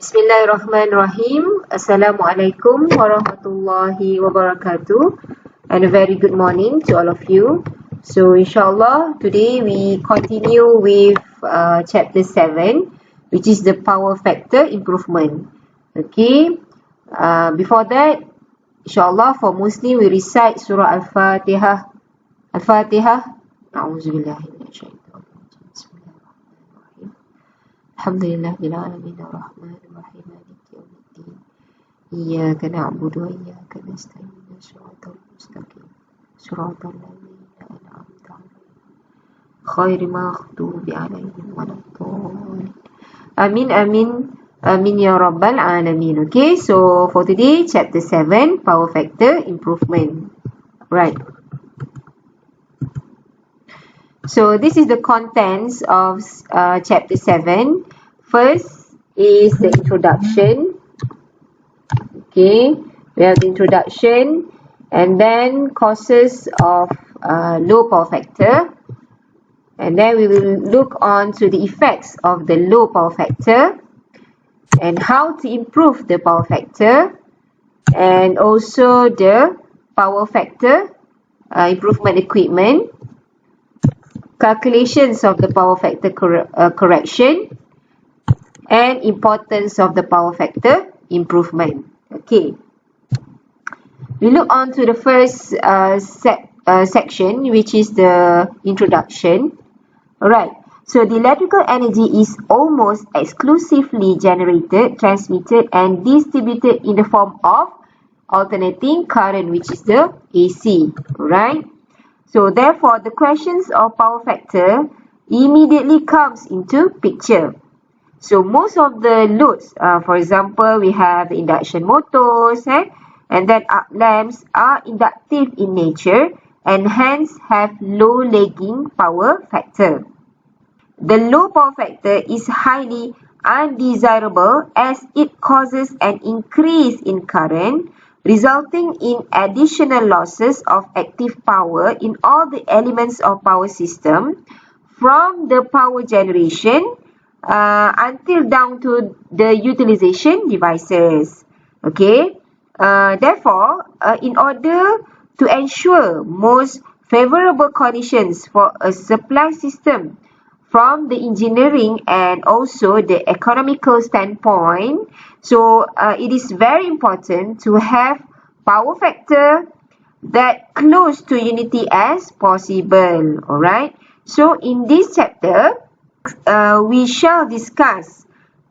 Bismillahirrahmanirrahim. Assalamualaikum warahmatullahi wabarakatuh. And a very good morning to all of you. So inshallah, today we continue with chapter 7, which is the power factor improvement. Okay. Before that, inshallah, for Muslim, we recite Surah Al-Fatihah. Al-Fatihah. A'udzubillahi minasyaitanir rajim. Bismillahirrahmanirrahim. Alhamdulillahil alamin arrahmanir rahim maliki yaumiddin. Iyyaka na'budu wa iyyaka nasta'in. Shiratal mustaqim. Shiratal ladzina an'amta 'alaihim ghairil maghdubi 'alaihim waladdallin. Amin amin amin ya rabbal alamin. Okay, so for today chapter 7, power factor improvement. Right. So this is the contents of chapter 7. First is the introduction. Okay, we have the introduction, and then causes of low power factor, and then we will look on to the effects of the low power factor and how to improve the power factor, and also the power factor improvement equipment, calculations of the power factor correction, and importance of the power factor improvement. Okay, we look on to the first section, which is the introduction. Alright, so the electrical energy is almost exclusively generated, transmitted, and distributed in the form of alternating current, which is the AC. Alright. So therefore, the questions of power factor immediately comes into picture. So most of the loads, for example, we have the induction motors, and then arc lamps are inductive in nature and hence have low lagging power factor. The low power factor is highly undesirable as it causes an increase in current, resulting in additional losses of active power in all the elements of power system, from the power generation until down to the utilization devices. Okay, therefore, in order to ensure most favorable conditions for a supply system from the engineering and also the economical standpoint, so it is very important to have power factor that close to unity as possible. Alright, so in this chapter, we shall discuss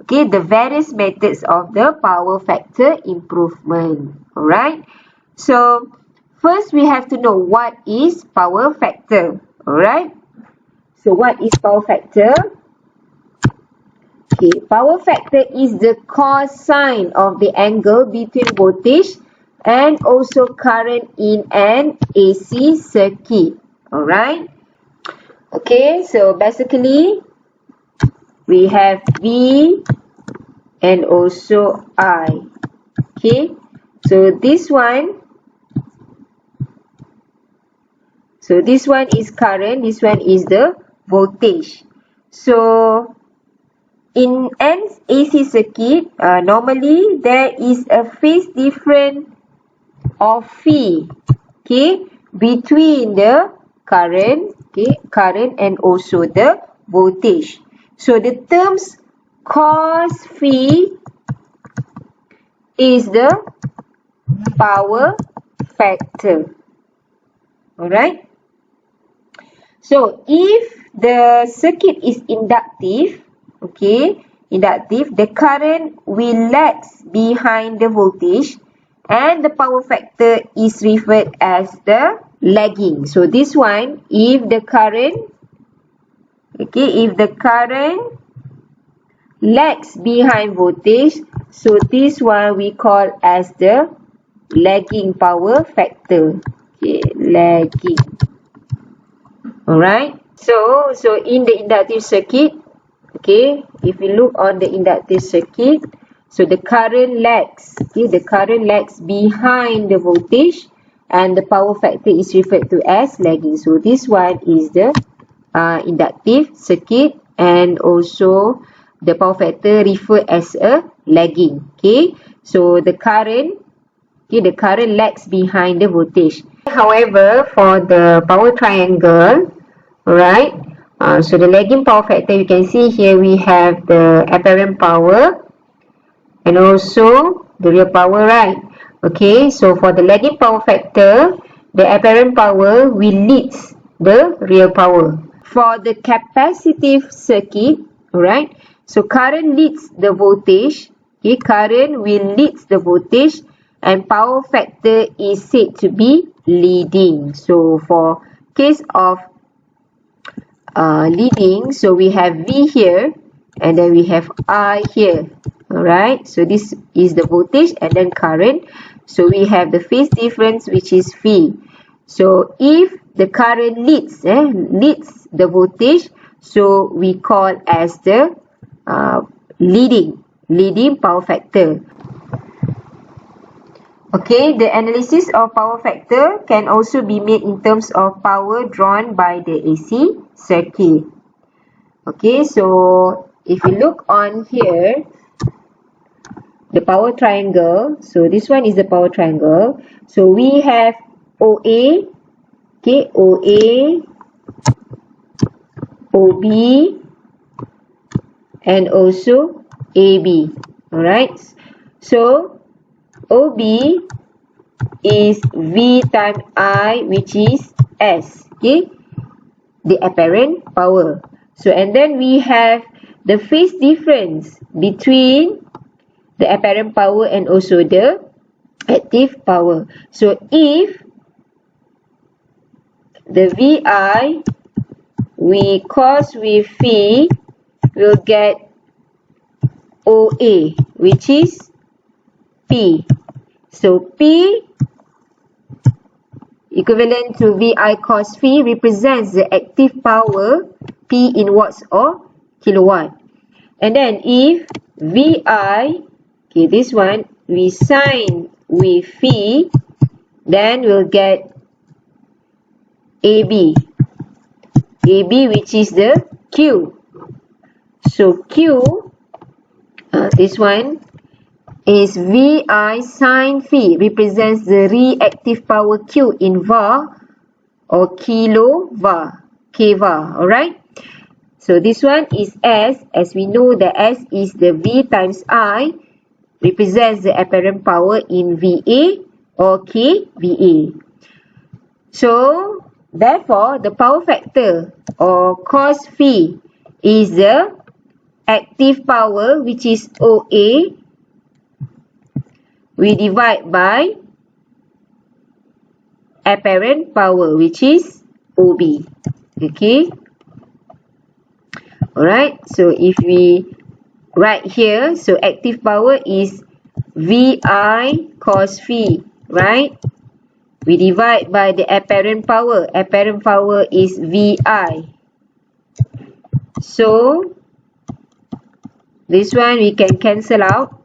the various methods of the power factor improvement. Alright, so first we have to know what is power factor. Alright, so what is power factor? Okay, power factor is the cosine of the angle between voltage and also current in an AC circuit. Alright. Okay, so basically we have V and also I. Okay, so this one is current, this one is the voltage. So in an AC circuit, normally there is a phase difference of phi, between the current, and also the voltage. So the terms cos phi is the power factor. Alright. So if the circuit is inductive, the current will lag behind the voltage, and the power factor is referred as the lagging. So this one, if the current lags behind voltage, so this one we call as the lagging power factor. Lagging. Alright. So in the inductive circuit, if you look on the inductive circuit, so the current lags, behind the voltage, and the power factor is referred to as lagging. So this one is the inductive circuit, and also the power factor referred as a lagging. Okay, so the current lags behind the voltage. However, for the power triangle, right, so the lagging power factor, you can see here we have the apparent power and also the real power, right? Okay, so for the lagging power factor, the apparent power will lead the real power. For the capacitive circuit, right, so current leads the voltage. Okay, current will lead the voltage and power factor is said to be leading. So for case of leading, so we have V here and then we have I here. Alright, so this is the voltage and then current. So we have the phase difference, which is V. So if the current leads the voltage, so we call as the leading power factor. Okay, the analysis of power factor can also be made in terms of power drawn by the AC circuit. Okay, so if you look on here, the power triangle, so this one is the power triangle. So we have OA, okay, OA, OB, and also AB. Alright, so OB is V times I, which is S, okay, the apparent power. So and then we have the phase difference between the apparent power and also the active power. So if the VI we cross with V, we'll get OA, which is P. So P equivalent to VI cos phi represents the active power P in watts or kilowatt. And then if VI, okay, this one we sine with phi, then we'll get AB, which is the Q. So Q, this one is VI sine phi, represents the reactive power Q in var or kilovar, kvar, alright? So this one is S, as we know that S is the V times I, represents the apparent power in VA or kVA. So therefore, the power factor or cos phi is the active power, which is OA, we divide by apparent power, which is OB. Okay. Alright, so if we write here, so active power is VI cos phi, right? We divide by the apparent power. Apparent power is VI. So this one we can cancel out.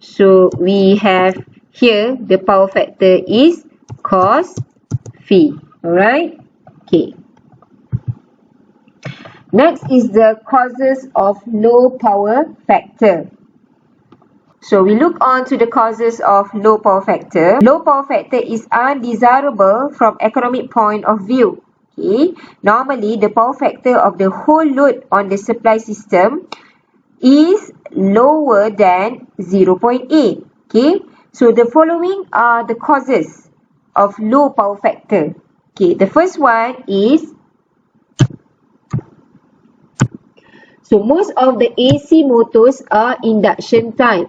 So we have here the power factor is cos phi. Alright? Okay. Next is the causes of low power factor. So we look on to the causes of low power factor. Low power factor is undesirable from economic point of view. Okay. Normally, the power factor of the whole load on the supply system is lower than 0.8. Okay. So the following are the causes of low power factor. Okay. The first one is, so most of the AC motors are induction type,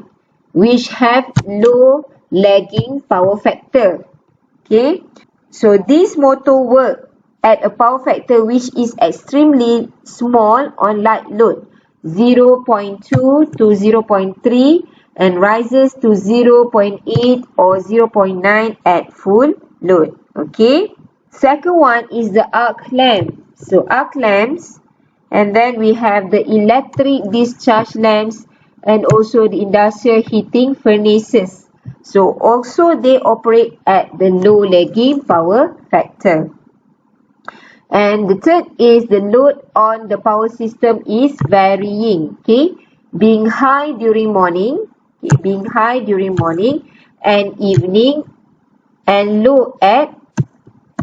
which have low lagging power factor. Okay, so this motor work at a power factor which is extremely small on light load, 0.2 to 0.3, and rises to 0.8 or 0.9 at full load. Okay, second one is the arc lamp. So arc lamps, and then we have the electric discharge lamps and also the industrial heating furnaces. So also they operate at the low lagging power factor. And the third is the load on the power system is varying. Okay, being high during morning, okay, being high during morning and evening, and low at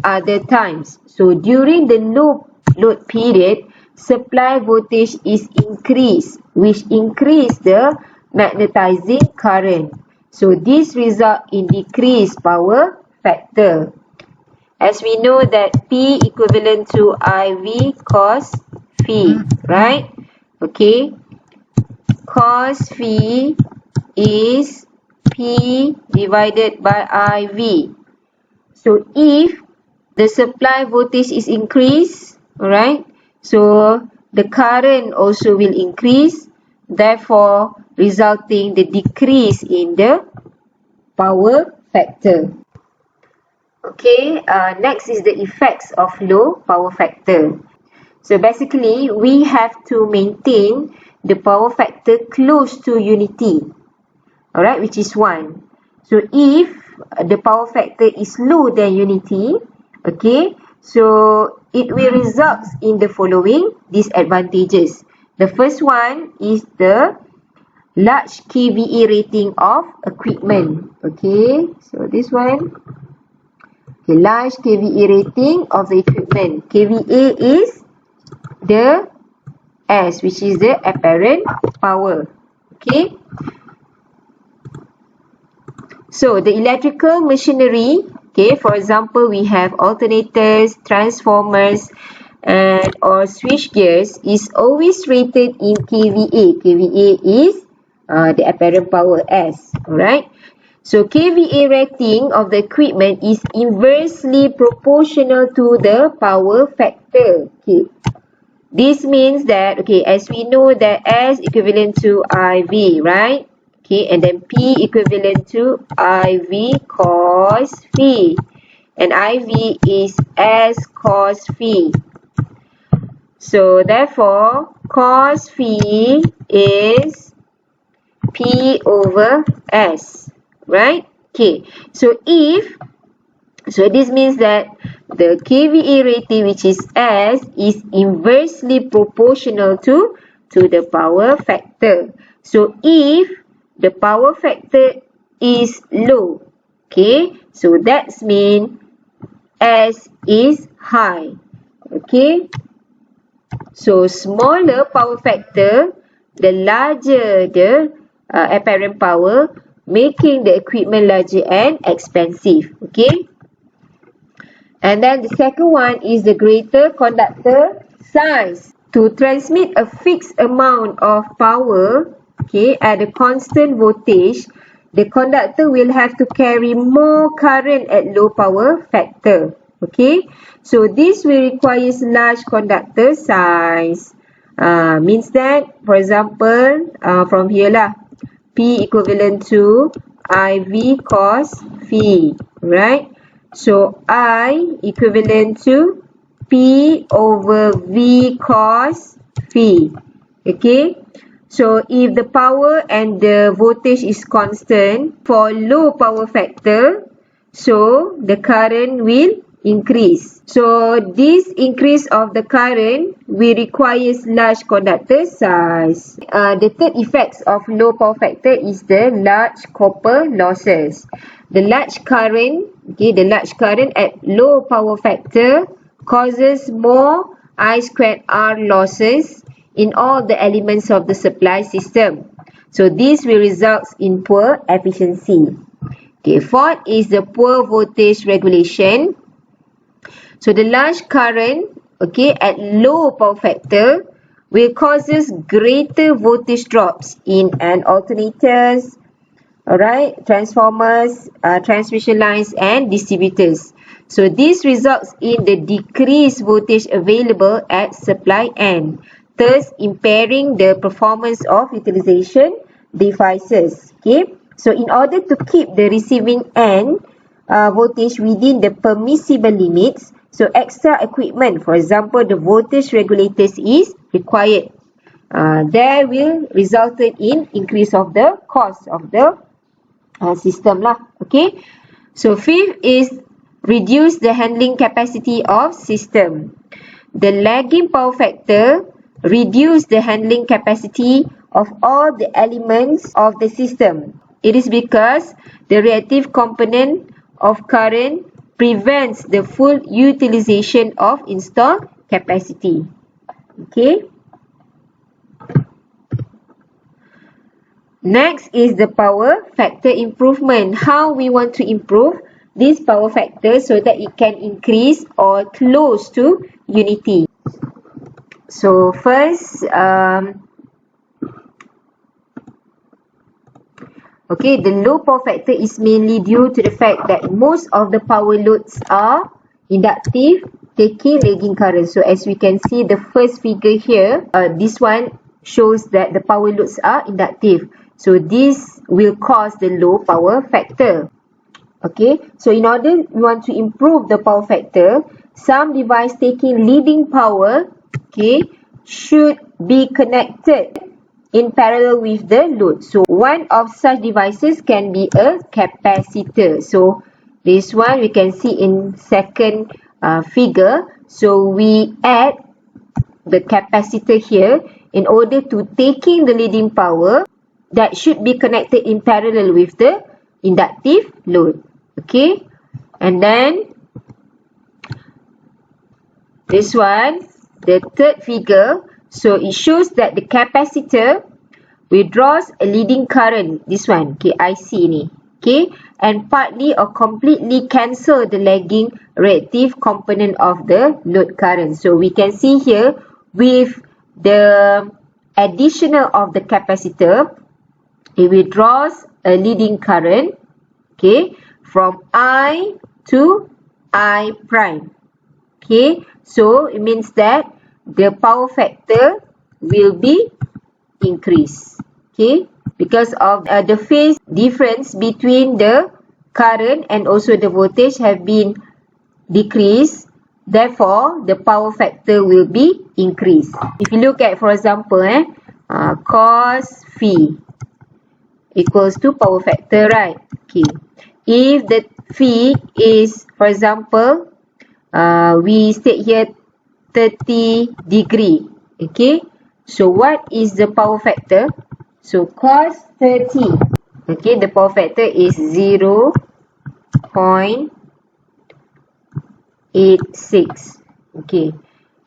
other times. So during the low load period, supply voltage is increased, which increase the magnetizing current. So this result in decreased power factor. As we know that P equivalent to IV cos phi, right? Okay. Cos phi is P divided by IV. So if the supply voltage is increased, alright, so the current also will increase, therefore resulting the decrease in the power factor. Okay, next is the effects of low power factor. So basically, we have to maintain the power factor close to unity, alright, which is 1. So if the power factor is low than unity, okay, so it will result in the following disadvantages. The first one is the large kVA rating of equipment. Okay, so this one, okay, large kVA rating of the equipment. kVA is the S, which is the apparent power. Okay. So the electrical machinery, okay, for example, we have alternators, transformers, and or switch gears is always rated in kVA. kVA is the apparent power S. Alright. So kVA rating of the equipment is inversely proportional to the power factor. Okay. This means that, okay, as we know that S equivalent to IV, right? Okay, and then P equivalent to IV cos phi. And IV is S cos phi. So therefore, cos phi is P over S, right? Okay, so this means that the kVA rating, which is S, is inversely proportional to the power factor. So if the power factor is low, okay, so that means S is high. Okay, so smaller power factor, the larger the apparent power, making the equipment larger and expensive. Okay. And then the second one is the greater conductor size. To transmit a fixed amount of power, okay, at a constant voltage, the conductor will have to carry more current at low power factor. Okay, so this will require large conductor size. Means that, for example, from here lah, P equivalent to IV cos phi, right? So I equivalent to P over V cos phi. Okay. So if the power and the voltage is constant for low power factor, so the current will increase. So this increase of the current will require large conductor size. The third effects of low power factor is the large copper losses. The large current, okay, the large current at low power factor causes more I squared R losses in all the elements of the supply system. So this will result in poor efficiency. Okay, fourth is the poor voltage regulation. So the large current, okay, at low power factor will causes greater voltage drops in an alternators, alright, transformers, transmission lines and distributors. So this results in the decreased voltage available at supply end, thus impairing the performance of utilization devices. Okay, so in order to keep the receiving end voltage within the permissible limits, so extra equipment, for example, the voltage regulators is required. There will result in increase of the cost of the system lah. Okay, so fifth is reduce the handling capacity of system. The lagging power factor reduce the handling capacity of all the elements of the system. It is because the reactive component of current prevents the full utilization of installed capacity. Okay. Next is the power factor improvement. How we want to improve this power factor so that it can increase or close to unity. So first, okay, the low power factor is mainly due to the fact that most of the power loads are inductive, taking lagging current. So as we can see, the first figure here, this one shows that the power loads are inductive. So this will cause the low power factor. Okay, so in order we want to improve the power factor, some device taking leading power, okay, should be connected in parallel with the load. So one of such devices can be a capacitor. So this one we can see in second figure. So we add the capacitor here in order to taking the leading power that should be connected in parallel with the inductive load. Okay, and then this one, the third figure, so it shows that the capacitor withdraws a leading current, this one, okay, IC ni, okay, and partly or completely cancel the lagging reactive component of the load current. So we can see here with the additional of the capacitor, it withdraws a leading current, okay, from I to I prime. Okay, so it means that the power factor will be increased. Okay, because of the phase difference between the current and also the voltage have been decreased. Therefore, the power factor will be increased. If you look at, for example, cos phi equals to power factor, right? Okay. If the phi is, for example, we state here 30 degree. Okay. So what is the power factor? So cos 30. Okay. The power factor is 0.86. Okay.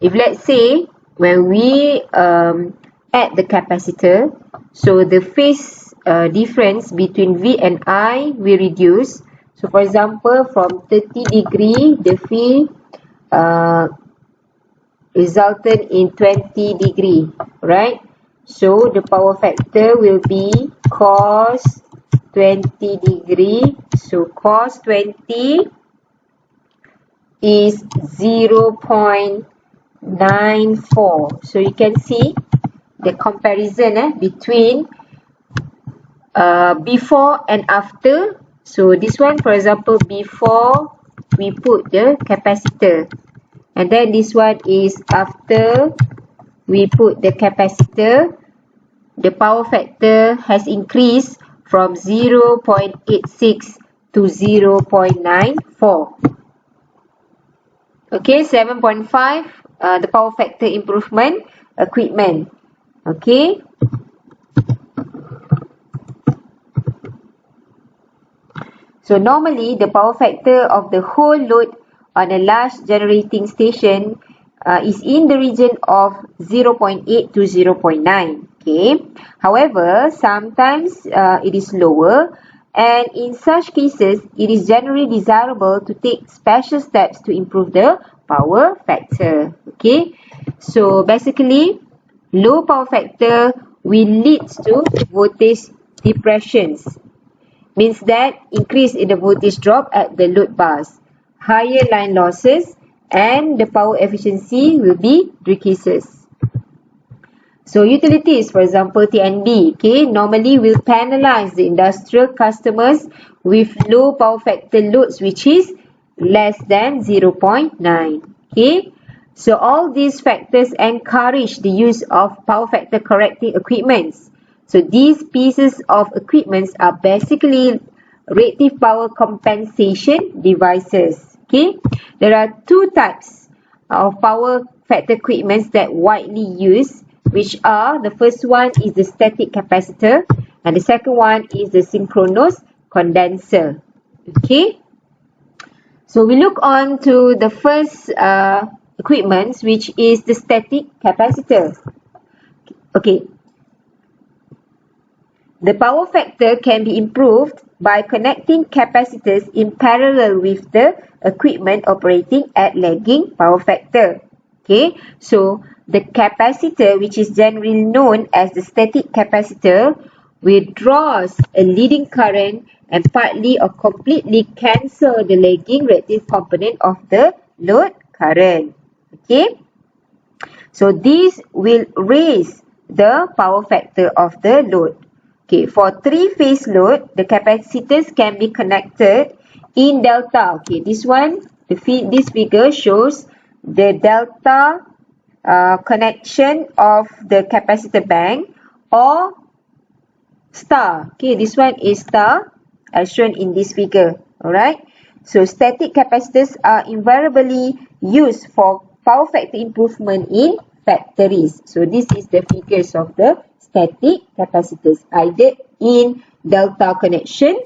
If let's say when we add the capacitor, so the phase difference between V and I will reduce. So for example, from 30 degree, the phi resulted in 20 degree, right? So the power factor will be cos 20 degree. So cos 20 is 0.94. So you can see the comparison between before and after. So this one, for example, before we put the capacitor, and then this one is after we put the capacitor. The power factor has increased from 0.86 to 0.94. Okay, 7.5, the power factor improvement equipment. Okay. So normally the power factor of the whole load on a large generating station is in the region of 0.8 to 0.9. Okay. However, sometimes it is lower, and in such cases, it is generally desirable to take special steps to improve the power factor. Okay. So basically, low power factor will lead to voltage depressions. Means that increase in the voltage drop at the load bus, higher line losses, and the power efficiency will be decreases. So utilities, for example, TNB, okay, normally will penalize the industrial customers with low power factor loads, which is less than 0.9. Okay, so all these factors encourage the use of power factor correcting equipments. So these pieces of equipment are basically reactive power compensation devices. Okay, there are two types of power factor equipments that widely used. which are, the first one is the static capacitor and the second one is the synchronous condenser. Okay, so we look on to the first equipment, which is the static capacitor. Okay, the power factor can be improved by connecting capacitors in parallel with the equipment operating at lagging power factor. Okay, so the capacitor, which is generally known as the static capacitor, withdraws a leading current and partly or completely cancel the lagging reactive component of the load current. Okay, so this will raise the power factor of the load. Okay, for three-phase load, the capacitors can be connected in delta. Okay, this one, this figure shows the delta connection of the capacitor bank or star. Okay, this one is star as shown in this figure. Alright, so static capacitors are invariably used for power factor improvement in factories. So this is the figures of the static capacitors, either in delta connection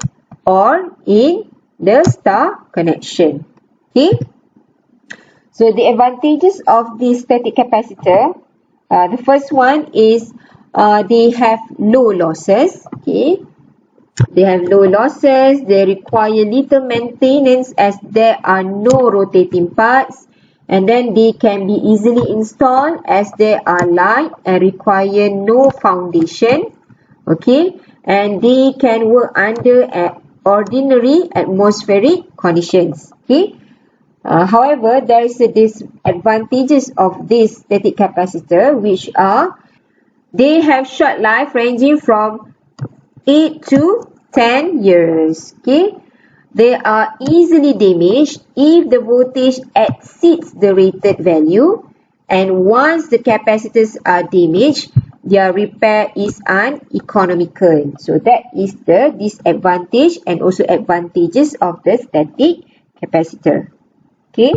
or in the star connection. Okay, so the advantages of this static capacitor, the first one is they have low losses. Okay, they have low losses, they require little maintenance as there are no rotating parts, and then they can be easily installed as they are light and require no foundation. Okay, and they can work under ordinary atmospheric conditions. Okay, however, there is a disadvantages of this static capacitor, which are they have short life ranging from 8 to 10 years. Okay, they are easily damaged if the voltage exceeds the rated value, and once the capacitors are damaged, their repair is uneconomical. So that is the disadvantage and also advantages of the static capacitor. Okay,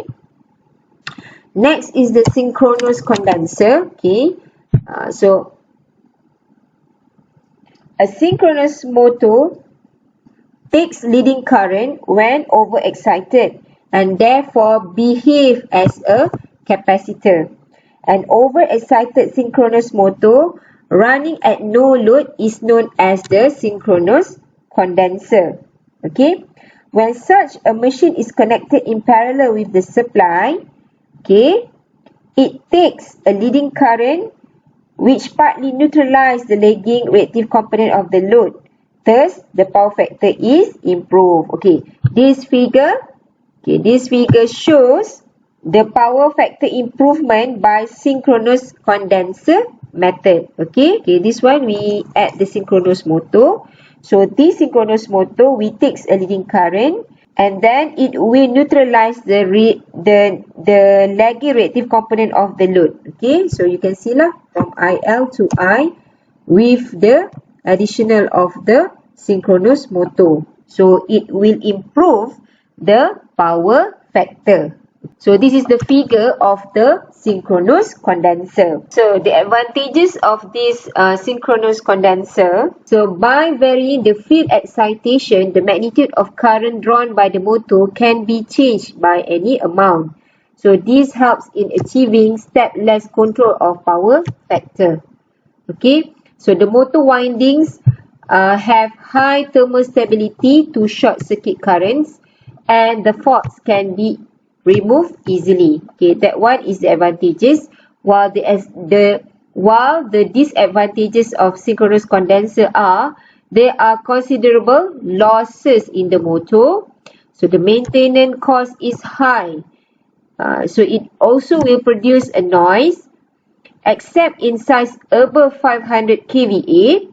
next is the synchronous condenser. Okay, so a synchronous motor takes leading current when overexcited and therefore behave as a capacitor. An overexcited synchronous motor running at no load is known as the synchronous condenser. Okay, when such a machine is connected in parallel with the supply, okay, it takes a leading current which partly neutralizes the lagging reactive component of the load. Thus, the power factor is improved. Okay, this figure shows the power factor improvement by synchronous condenser method. Okay, this one we add the synchronous motor. So this synchronous motor, we takes a leading current and then it will neutralize the lagging reactive component of the load. Okay, so you can see lah, from IL to I with the additional of the synchronous motor. So it will improve the power factor. So this is the figure of the synchronous condenser. So the advantages of this synchronous condenser. So by varying the field excitation, the magnitude of current drawn by the motor can be changed by any amount. So this helps in achieving stepless control of power factor. Okay, so the motor windings have high thermal stability to short circuit currents and the faults can be removed easily. Okay, that one is the advantages, while the disadvantages of synchronous condenser are there are considerable losses in the motor. So the maintenance cost is high. So it also will produce a noise. Except in size above 500 kVA,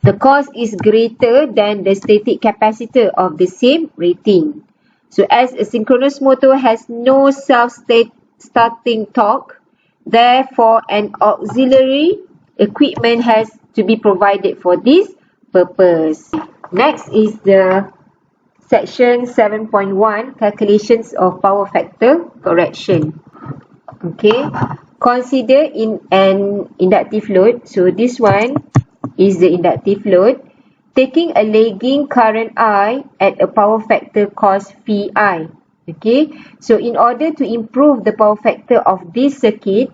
the cost is greater than the static capacitor of the same rating. So as a synchronous motor has no self-starting torque, therefore an auxiliary equipment has to be provided for this purpose. Next is the section 7.1, calculations of power factor correction. Okay, consider in an inductive load. So this one is the inductive load, taking a lagging current I at a power factor cos phi. Okay, so in order to improve the power factor of this circuit,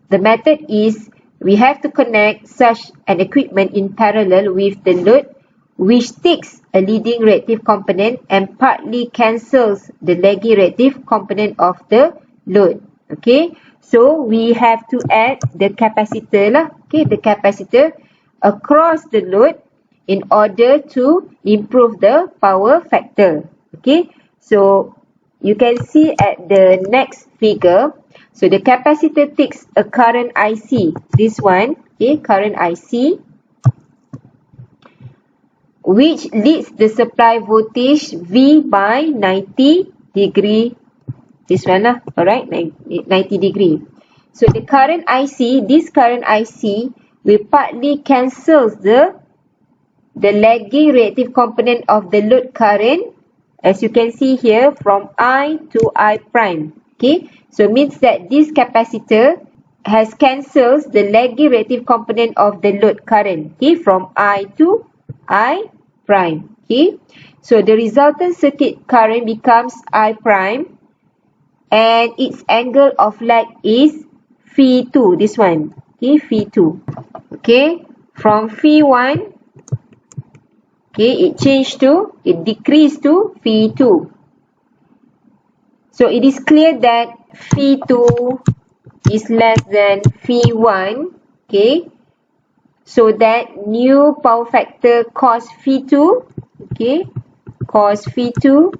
the method is we have to connect such an equipment in parallel with the load, which takes a leading reactive component and partly cancels the lagging reactive component of the load. Okay, so we have to add the capacitor lah. Okay, the capacitor across the load in order to improve the power factor. Okay, so you can see at the next figure. So the capacitor takes a current IC, this one, okay, current IC, which leads the supply voltage V by 90 degree. This one lah, alright, 90 degree. So the current IC, this current IC will partly cancels the lagging reactive component of the load current, as you can see here, from I to I prime. Okay, so means that this capacitor has cancels the lagging reactive component of the load current, okay, from I to I prime. Okay, so the resultant circuit current becomes I prime, and its angle of lag is phi 2, this one, okay, phi 2. Okay, from phi 1, okay, it decreased to phi 2. So it is clear that phi 2 is less than phi 1, okay, so that new power factor cos phi 2, okay, cos phi 2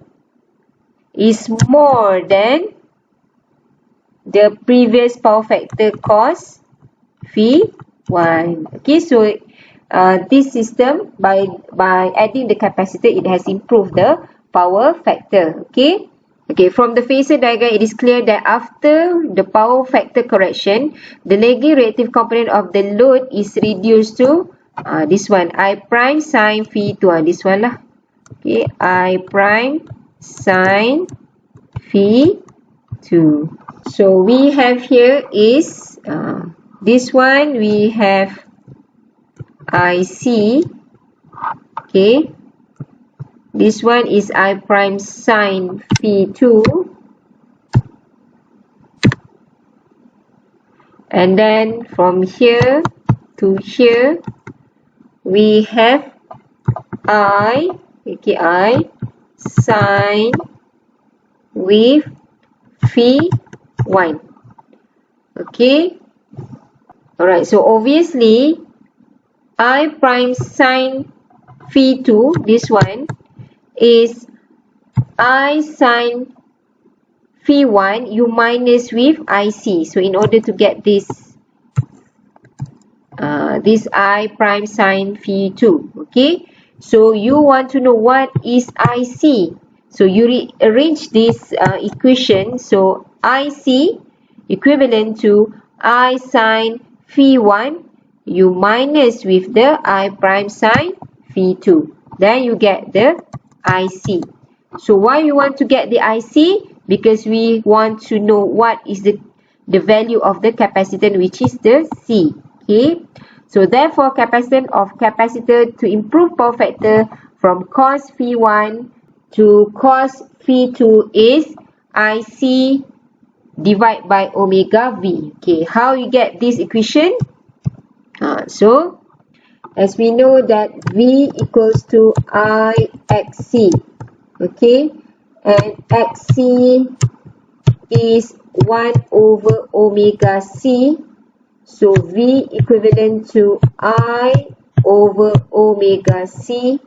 is more than the previous power factor cos phi 1. Okay, so this system, by adding the capacitor, it has improved the power factor. Okay. Okay, from the phasor diagram, it is clear that after the power factor correction, the lagging reactive component of the load is reduced to this one, I prime sin phi 2. This one lah. Okay, I prime sin phi 2. So we have here is this one, we have IC. Okay. This one is I prime sin phi 2. And then from here to here, we have I, okay, I sin with phi 1. Okay. Alright, so obviously, I prime sin phi 2, this one, is I sin phi 1, you minus with IC. So in order to get this I prime sin phi 2, okay, so you want to know what is IC. So you rearrange this equation. So IC equivalent to I sin phi 1, you minus with the I prime sin phi 2. Then you get the IC. So why you want to get the IC? Because we want to know what is the value of the capacitance, which is the C. Okay. So therefore, capacitance of capacitor to improve power factor from cos phi 1 to cos phi 2 is IC divided by omega V. Okay. How you get this equation? So as we know that V equals to IXC, okay, and XC is 1 over omega C, so V equivalent to I over omega C,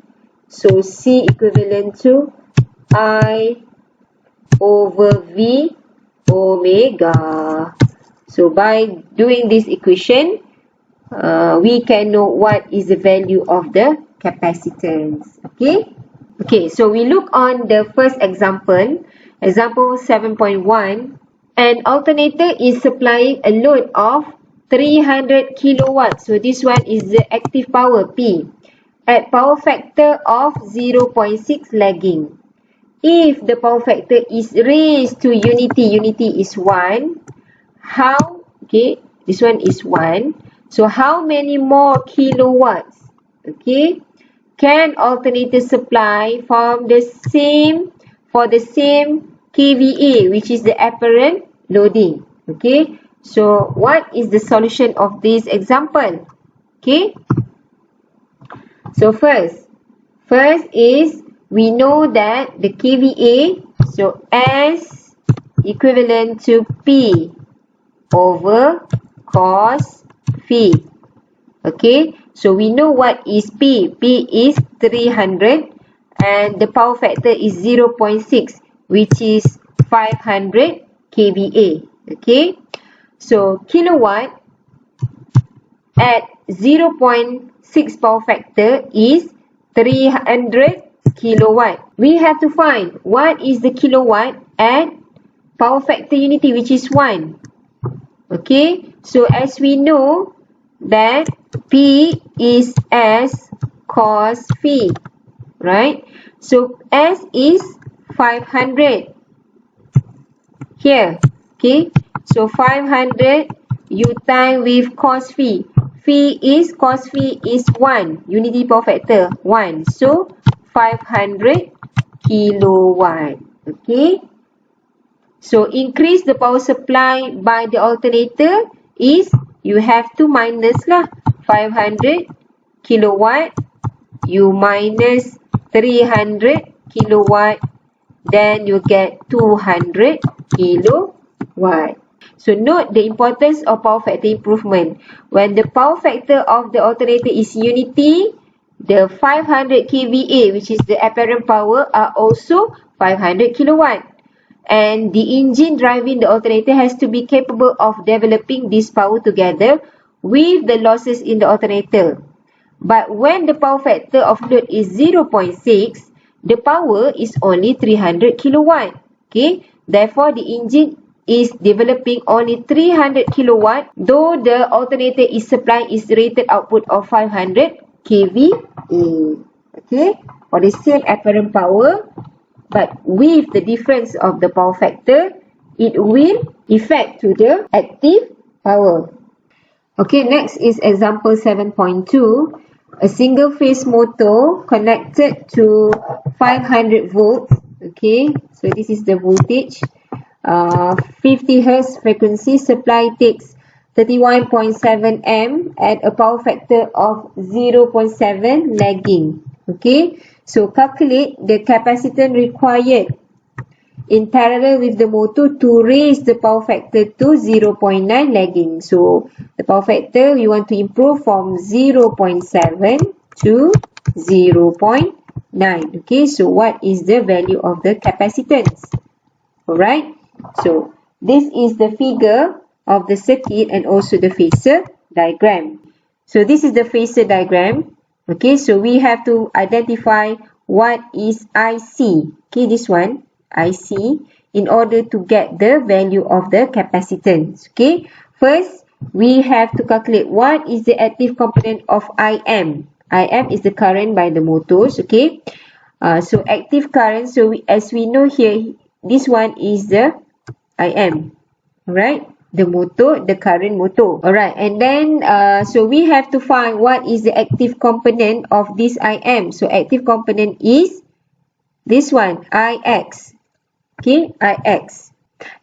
so C equivalent to I over V omega. So by doing this equation, we can know what is the value of the capacitance. Okay. Okay, so we look on the first example, example 7.1. An alternator is supplying a load of 300 kilowatts. So this one is the active power P at power factor of 0.6 lagging. If the power factor is raised to unity is 1, how Okay, this one is 1. So how many more kilowatts, okay, can alternator supply from the same kVA, which is the apparent loading? Okay, so what is the solution of this example? Okay, so first is we know that the kVA, so S equivalent to P over cos phi. Okay, so we know what is P. P is 300 and the power factor is 0.6, which is 500 kVA. Okay, so kilowatt at 0.6 power factor is 300 kilowatt. We have to find what is the kilowatt at power factor unity, which is 1. Okay, so as we know that P is S cos phi, right? So S is 500 here. Okay, so 500 you time with cos phi. Cos phi is 1, unity power factor 1. So 500 kilowatt. Okay, so increase the power supply by the alternator is you have to minus lah 500 kilowatt, you minus 300 kilowatt, then you get 200 kilowatt. So note the importance of power factor improvement. When the power factor of the alternator is unity, the 500 kVA, which is the apparent power, are also 500 kilowatt. And the engine driving the alternator has to be capable of developing this power together with the losses in the alternator. But when the power factor of load is 0.6, the power is only 300 kilowatt. Okay, therefore the engine is developing only 300 kilowatt, though the alternator is supplying its rated output of 500 kVA. Okay, for the same apparent power, but with the difference of the power factor, it will affect to the active power. Okay, next is example 7.2. A single phase motor connected to 500 volts. Okay, so this is the voltage. 50 Hz frequency supply takes 31.7 amp at a power factor of 0.7 lagging. Okay, so calculate the capacitance required in parallel with the motor to raise the power factor to 0.9 lagging. So the power factor we want to improve from 0.7 to 0.9. Okay, so what is the value of the capacitance? Alright, so this is the figure of the circuit and also the phasor diagram. So this is the phasor diagram. Okay, so we have to identify what is IC. Okay, this one, IC, in order to get the value of the capacitance. Okay, first we have to calculate what is the active component of IM. IM is the current by the motors. Okay, so active current, so as we know here, this one is the IM. Alright, the motor, the current motor. Alright, and then so we have to find what is the active component of this IM. So active component is this one, IX. Okay, IX.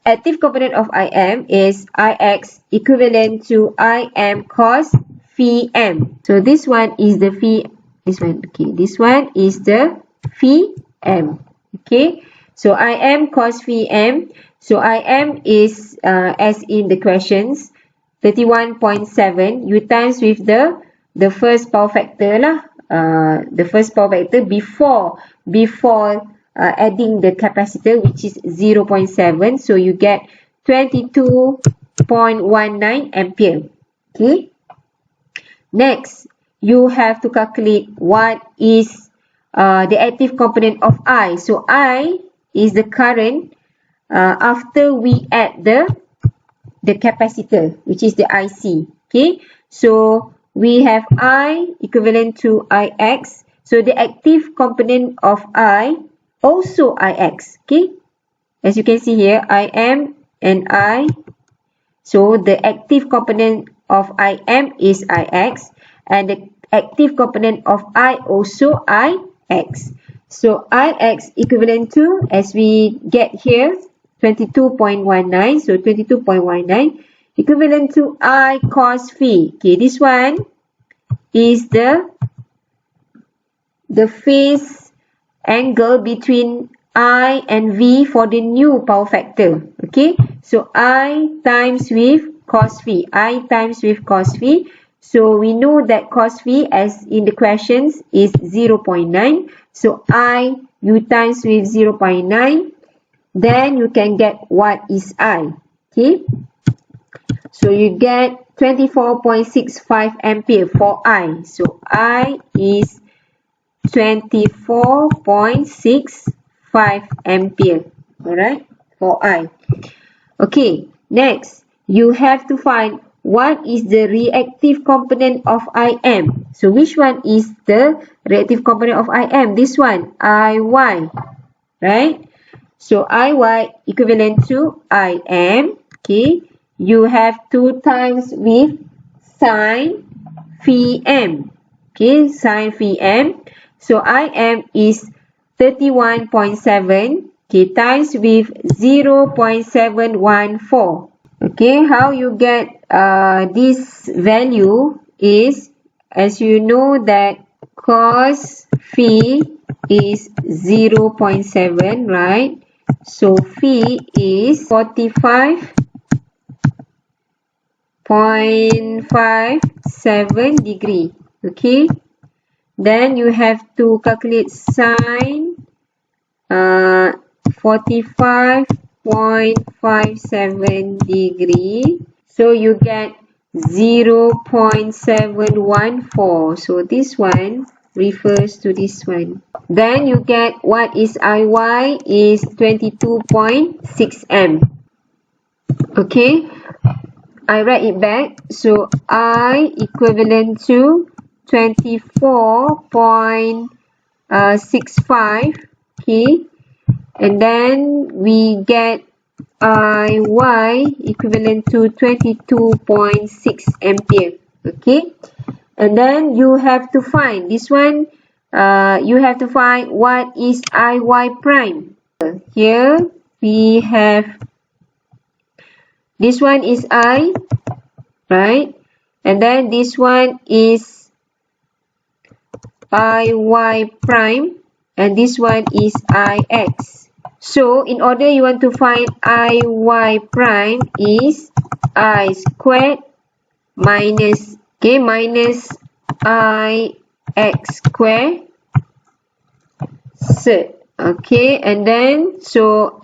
Active component of IM is IX equivalent to IM cos phi M. So this one is the phi, this one, okay, this one is the phi M. Okay, so IM cos phi M. So IM is, as in the questions, 31.7. You times with the first power factor lah. The first power factor before adding the capacitor, which is 0.7. So you get 22.19 ampere. Okay. Next, you have to calculate what is the active component of I. So I is the current after we add the capacitor, which is the IC. Okay, so we have I equivalent to IX. So the active component of I also IX. Okay, as you can see here, IM and I. So the active component of Im is Ix, and the active component of I also Ix. So Ix equivalent to, as we get here, 22.19. So 22.19 equivalent to I cos phi. Okay, this one is the phase angle between I and V for the new power factor. Okay, so I times with cos phi. I times with cos phi. So we know that cos phi, as in the questions, is 0.9. So I, you times with 0.9. Then you can get what is I. Okay, so you get 24.65 ampere for I. So I is 24.65 ampere. Alright, for I. Okay, next, you have to find what is the reactive component of Im. So which one is the reactive component of Im? This one, Iy. Right? So Iy equivalent to Im. Okay, you have 2 times with sine phi m. Okay, sine phi m. So Im is 31.7. Okay, times with 0.714. Okay, how you get this value is, as you know that cos phi is 0.7, right? So phi is 45.57 degree. Okay, then you have to calculate sine 45.57 degree. So you get 0.714. So this one refers to this one. Then you get what is Iy is 22.6 m. Okay, I write it back. So I equivalent to 24.65. Okay, and then we get Iy equivalent to 22.6 ampere. Okay, and then you have to find this one. You have to find what is Iy prime. Here we have, this one is I, right? And then this one is Iy prime, and this one is Ix. So in order you want to find Iy prime is I squared minus, okay, minus Ix squared third. Okay, and then so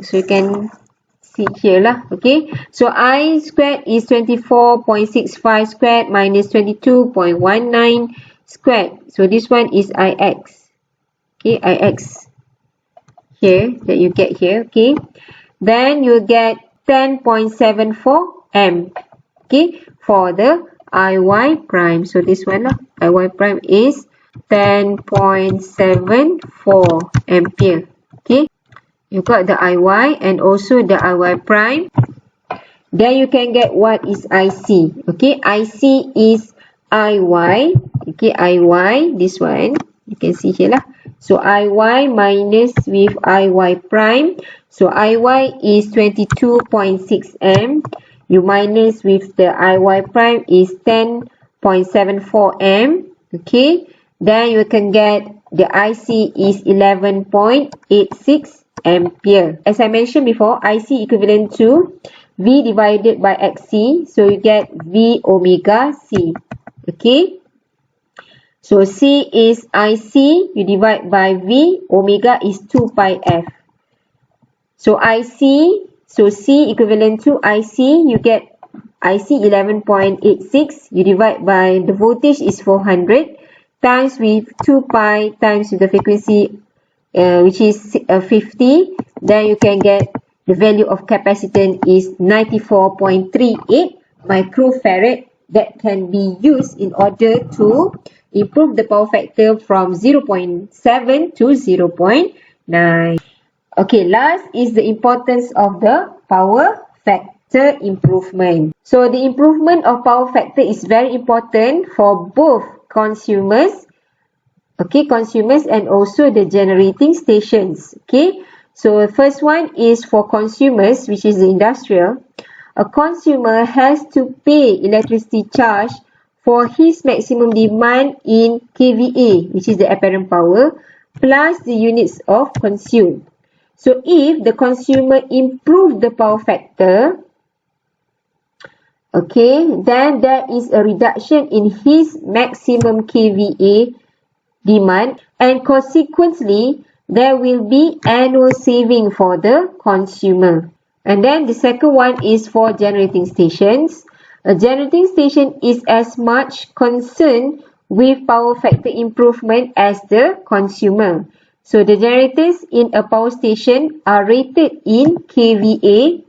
so you can see here lah. Okay, so I squared is 24.65 squared minus 22.19 squared. So this one is Ix. Okay, Ix here that you get here. Okay, then you get 10.74 m. Okay, for the Iy prime. So this one lah, Iy prime is 10.74 ampere. Okay, you got the Iy and also the Iy prime. Then you can get what is Ic. Okay, Ic is Iy. Okay, Iy, this one you can see here lah. So Iy minus with Iy prime. So Iy is 22.6 m. You minus with the Iy prime is 10.74 m. Okay, then you can get the Ic is 11.86 ampere. As I mentioned before, Ic equivalent to V divided by Xc. So you get V omega C. Okay, so C is Ic, you divide by V, omega is 2 pi F. So Ic, so C equivalent to Ic, you get Ic 11.86, you divide by the voltage is 400, times with 2 pi times with the frequency which is 50, then you can get the value of capacitance is 94.38 microfarad that can be used in order to improve the power factor from 0.7 to 0.9. Okay, last is the importance of the power factor improvement. So the improvement of power factor is very important for both consumers, consumers and also the generating stations. Okay, so first one is for consumers, which is the industrial. A consumer has to pay electricity charge for his maximum demand in kVA, which is the apparent power, plus the units of consumed. So if the consumer improve the power factor, then there is a reduction in his maximum kVA demand, and consequently there will be annual saving for the consumer. And then the second one is for generating stations. A generating station is as much concerned with power factor improvement as the consumer. So the generators in a power station are rated in kVA,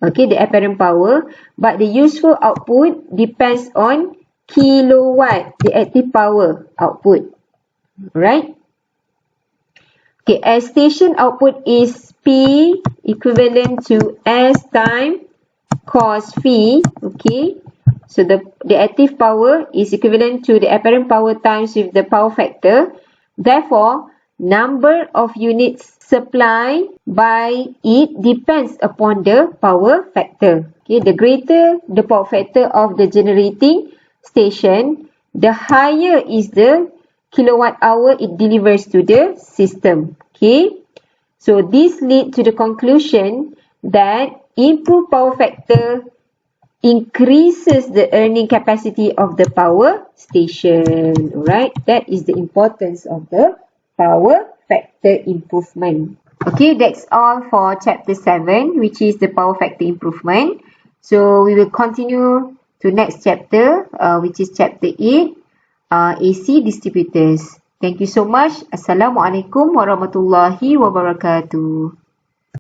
the apparent power, but the useful output depends on kilowatt, the active power output. Right? Okay, as station output is P equivalent to S time cos phi, so the active power is equivalent to the apparent power times with the power factor. Therefore, number of units supplied by it depends upon the power factor. Okay, the greater the power factor of the generating station, the higher is the kilowatt hour it delivers to the system. Okay, so this leads to the conclusion that improved power factor increases the earning capacity of the power station. Alright, that is the importance of the power factor improvement. Okay, that's all for chapter 7, which is the power factor improvement. So we will continue to next chapter, which is chapter 8. AC distributors. Thank you so much. Assalamualaikum warahmatullahi wabarakatuh.